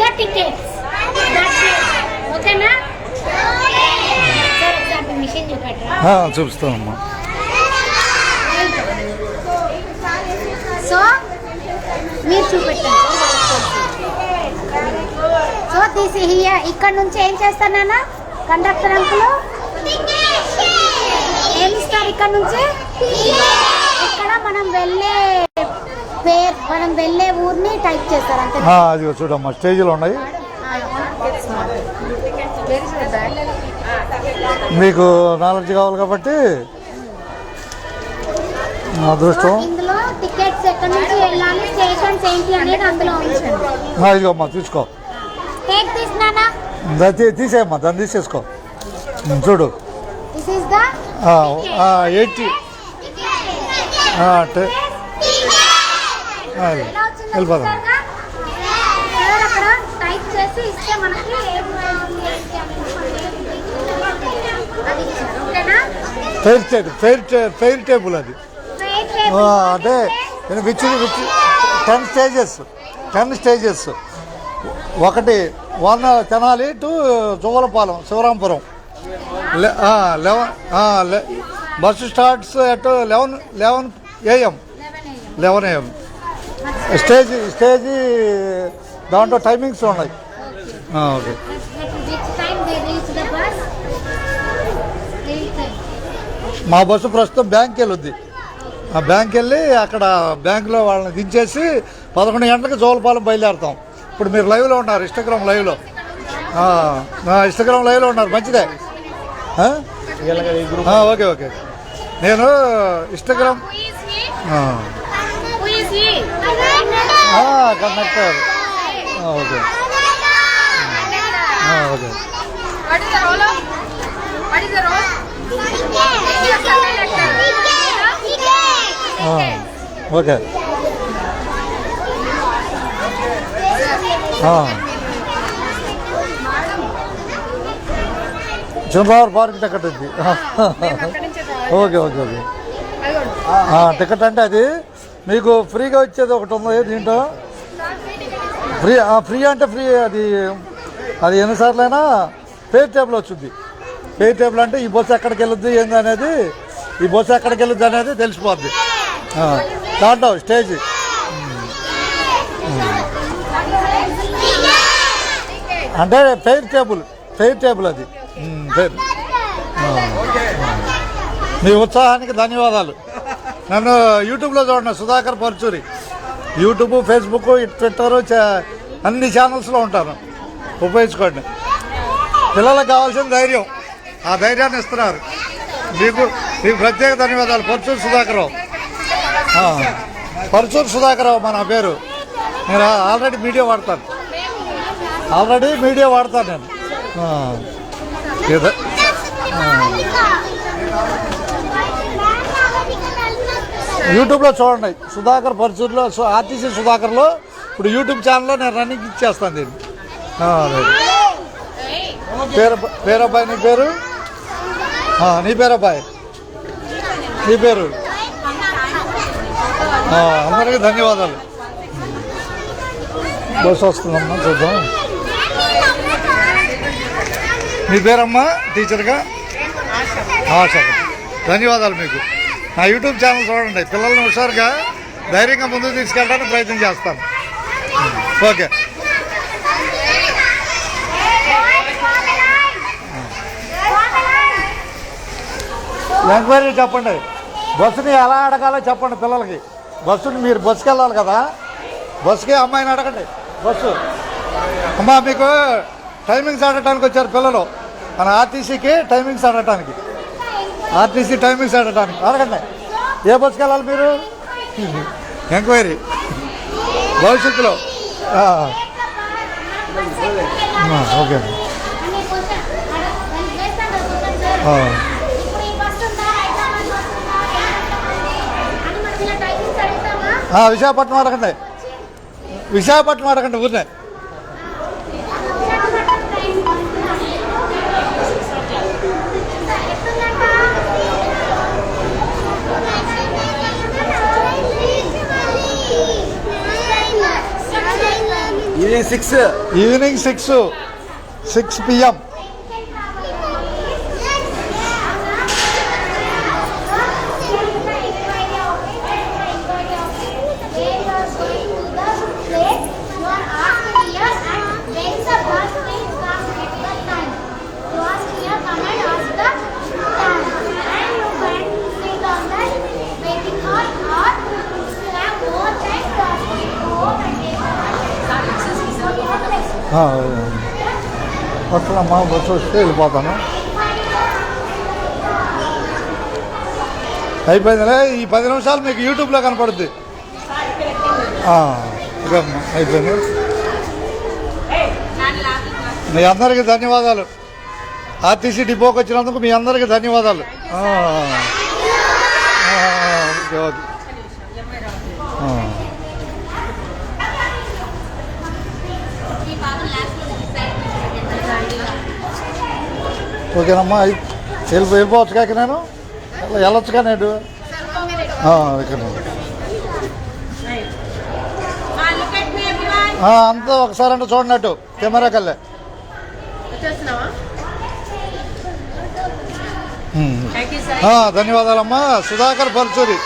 the tickets. ఓకేనా? Sir ఒకసారి machine చూపెట్టరా? చూపిస్తానమ్మా. So మీరు చూపెట్టండి. సో తీసి ఇక్కడ నుంచి ఏం చేస్తానన్నా కండక్టర్ అంకులు ఏమి ఇస్తారు? ఇక్కడ నుంచి ఇక్కడ మనం వెళ్ళే ఊరిని టైప్ చేస్తారు అంతే. అది చూడమ్మా, స్టేజ్లో ఉన్నాయి. మీకు నాలెడ్జ్ కావాలి కాబట్టి అదృష్టం. ఇందులో టికెట్స్ ఎక్కడ నుంచి వెళ్ళాలి, స్టేషన్స్ ఏంటి అనేది అందులో ఉంచండి. ఇదిగోమ్మా తీసుకో. టేక్ తీసినానా? తీసేయమ్మా, దాన్ని తీసేసుకో. చూడు 80 వెళ్ళిపోదాం. ఫెయిర్ టేబుల్ అది. అంటే 10 స్టేజెస్. ఒకటి Tenali to Juvvalapalem Sivarampuram. 11 bus starts at 11 AM. Stage దాంట్లో టైమింగ్స్ ఉన్నాయి. ఓకే. మా బస్సు ప్రస్తుతం బ్యాంక్కి వెళ్ళొద్ది. ఆ బ్యాంక్కి వెళ్ళి అక్కడ బ్యాంకులో వాళ్ళని దించేసి 11 గంటలకు జోలపాలెం బయలుదేరుతాం. ఇప్పుడు మీరు లైవ్లో ఉన్నారు, ఇన్స్టాగ్రామ్ లైవ్లో ఉన్నారు. మంచిదే. ఓకే. నేను Instagram conductor. Okay. Okay. Chandrababu park ticket ఇది. ఓకే. టికెట్ అంటే అది మీకు ఫ్రీగా వచ్చేది ఒకటి ఉంది దీంట్లో. ఫ్రీ అంటే ఫ్రీ. అది ఎన్నిసార్లు అయినా పేర్ టేబుల్ వచ్చింది. పేర్ టేబుల్ అంటే ఈ బస్సు ఎక్కడికి వెళ్ళొద్ది ఏంది అనేది, తెలిసిపోద్ది దాంట్లో స్టేజ్. అంటే ఫెయిర్ టేబుల్ అది. మీ ఉత్సాహానికి ధన్యవాదాలు. నన్ను యూట్యూబ్లో చూడండి, Sudhakar Paruchuri. YouTube, Facebook, Twitter అన్ని ఛానల్స్లో ఉంటాను. ఉపయోగించుకోండి. పిల్లలకు కావాల్సిన ధైర్యం, ఆ ధైర్యాన్ని ఇస్తున్నారు. మీకు ప్రత్యేక ధన్యవాదాలు. పరుచూరి సుధాకర్రావు. మన పేరు. నేను ఆల్రెడీ మీడియా వాడతాను నేను. యూట్యూబ్లో చూడండి, సుధాకర్ పరుచూరిలో, ఆర్టీసీ సుధాకర్లో ఇప్పుడు యూట్యూబ్ ఛానల్లో నేను రన్నింగ్ ఇచ్చేస్తాను దీన్ని. పేరబ్బాయి. నీ పేరు? నీ పేరబ్బాయి. నీ పేరు? అందరికీ ధన్యవాదాలు. బస్సు వస్తుందమ్మా, చూద్దాం. మీ పేరమ్మా? టీచర్గా ఆశ. ధన్యవాదాలు మీకు. నా యూట్యూబ్ ఛానల్ చూడండి. పిల్లల్ని హుషారుగా ధైర్యంగా ముందుకు తీసుకెళ్ళడానికి ప్రయత్నం చేస్తాను. ఓకే. ఎంక్వైరీ చెప్పండి. బస్సుని ఎలా అడగాలో చెప్పండి పిల్లలకి. మీరు బస్సుకి వెళ్ళాలి కదా, బస్సుకి అమ్మాయిని అడగండి. అమ్మా మీకు టైమింగ్స్ అడగటానికి వచ్చారు పిల్లలు. మన ఆర్టీసీ టైమింగ్స్ అడగటానికి అడగండి. ఏ బస్సుకి వెళ్ళాలి మీరు? ఎంక్వైరీ భవిష్యత్తులో. ఓకే. విశాఖపట్నం అడగండి ఊరినే. ఇదే ఈవినింగ్ 6. Evening 6 PM. వస్తున్నామ్మా, బస్సు వస్తే వెళ్ళిపోతాను. అయిపోయిందిలే, ఈ 10 నిమిషాలు మీకు యూట్యూబ్లో కనపడుద్ది. ఇదమ్మా అయిపోయింది. మీ అందరికీ ధన్యవాదాలు. ఆర్టీసీ డిపోకి వచ్చినందుకు మీ అందరికీ ధన్యవాదాలు. Okay okay. ఓకేనమ్మా, వెళ్ళిపోవచ్చు కాక నేను వెళ్ళొచ్చుగా నేను ఇక్కడ అంతా ఒకసారి అంటే చూడనట్టు కెమెరా కల్లే. ధన్యవాదాలమ్మా. సుధాకర్ పరుచూరి.